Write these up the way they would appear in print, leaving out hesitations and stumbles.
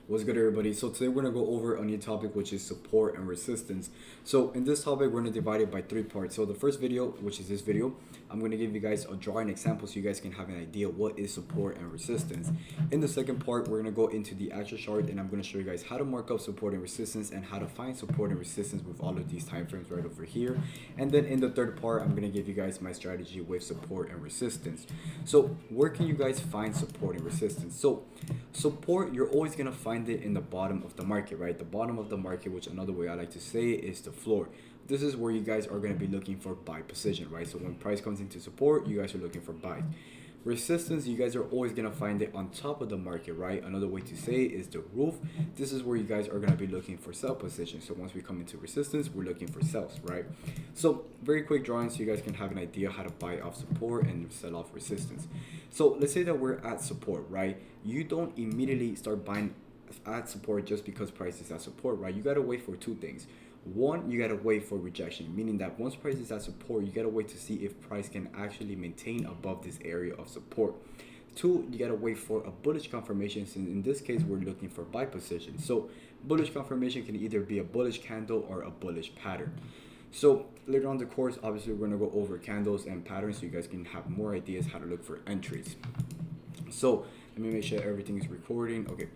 What's good, everybody? So today we're gonna go over a new topic, which is support and resistance. So in this topic, we're gonna divide it by three parts. So the first video, which is this video, I'm gonna give you guys a drawing example so you guys can have an idea what is support and resistance. In the second part, we're gonna go into the actual chart, and I'm gonna show you guys how to mark up support and resistance and how to find support and resistance with all of these time frames right over here. And then in the third part, I'm gonna give you guys my strategy with support and resistance. So where can you guys find support and resistance? So support, you're always gonna find it in the bottom of the market, right? The bottom of the market, which another way I like to say it, is the floor. This is where you guys are going to be looking for buy position, right? So when price comes into support, you guys are looking for buy. Resistance, you guys are always going to find it on top of the market, right? Another way to say it is the roof. This is where you guys are going to be looking for sell position. So once we come into resistance, we're looking for sells, right? So very quick drawing so you guys can have an idea how to buy off support and sell off resistance. So let's say that we're at support, right? You don't immediately start buying at support just because price is at support, right? You got to wait for two things. One, you got to wait for rejection, meaning that once price is at support, you got to wait to see if price can actually maintain above this area of support. Two, you got to wait for a bullish confirmation, since in this case we're looking for buy position. So bullish confirmation can either be a bullish candle or a bullish pattern. So later on the course, obviously we're going to go over candles and patterns so you guys can have more ideas how to look for entries. So let me make sure everything is recording. Okay.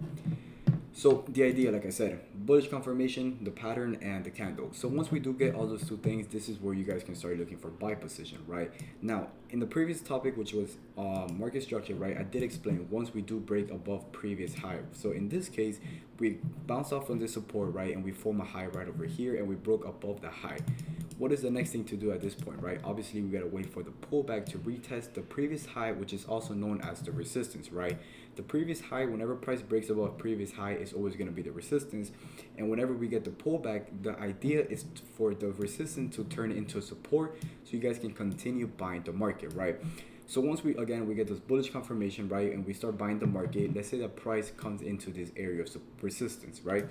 So the idea, like I said, bullish confirmation, the pattern, and the candle. So once we do get all those two things, this is where you guys can start looking for buy position, right? Now, in the previous topic, which was market structure, right, I did explain once we do break above previous high. So in this case, we bounce off from this support, right, and we form a high right over here, and we broke above the high. What is the next thing to do at this point, right? Obviously, we got to wait for the pullback to retest the previous high, which is also known as the resistance, right? The previous high, whenever price breaks above previous high, is always going to be the resistance. And whenever we get the pullback, the idea is for the resistance to turn into support so you guys can continue buying the market, right? So once we get this bullish confirmation, right, and we start buying the market, let's say the price comes into this area of resistance, right?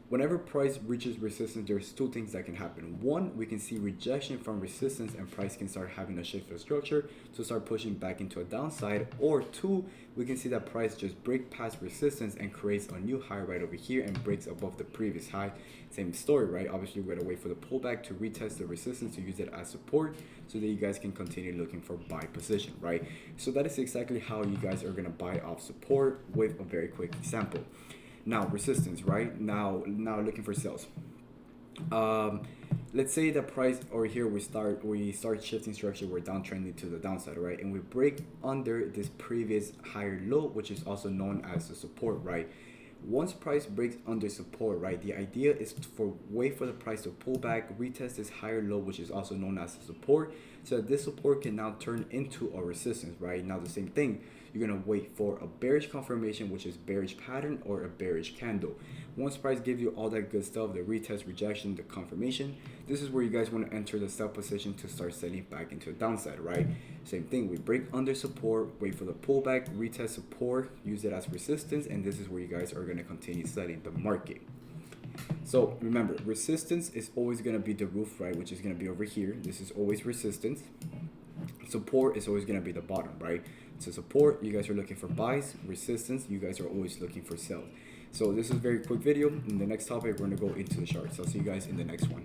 Whenever price reaches resistance, there's two things that can happen. One, we can see rejection from resistance and price can start having a shift of structure to start pushing back into a downside. Or two, we can see that price just break past resistance and creates a new high right over here and breaks above the previous high. Same story, right? Obviously, we're gonna wait for the pullback to retest the resistance to use it as support so that you guys can continue looking for buy position, right? So that is exactly how you guys are gonna buy off support with a very quick example. Now resistance, right? Now looking for sales. Let's say the price over here we start shifting structure, we're downtrending to the downside, right? And we break under this previous higher low, which is also known as the support, right? Once price breaks under support, right, the idea is for wait for the price to pull back, retest this higher low, which is also known as the support, so that this support can now turn into a resistance, right? Now the same thing, you're gonna wait for a bearish confirmation, which is bearish pattern or a bearish candle. Once price gives you all that good stuff, the retest, rejection, the confirmation, this is where you guys want to enter the sell position to start selling back into the downside, right? Same thing, we break under support, wait for the pullback, retest support, use it as resistance, and this is where you guys are going to continue selling the market. So remember, resistance is always going to be the roof, right, which is going to be over here. This is always resistance. Support is always going to be the bottom, right? So support, you guys are looking for buys. Resistance, you guys are always looking for sells. So this is a very quick video. In the next topic, we're going to go into the charts. I'll see you guys in the next one.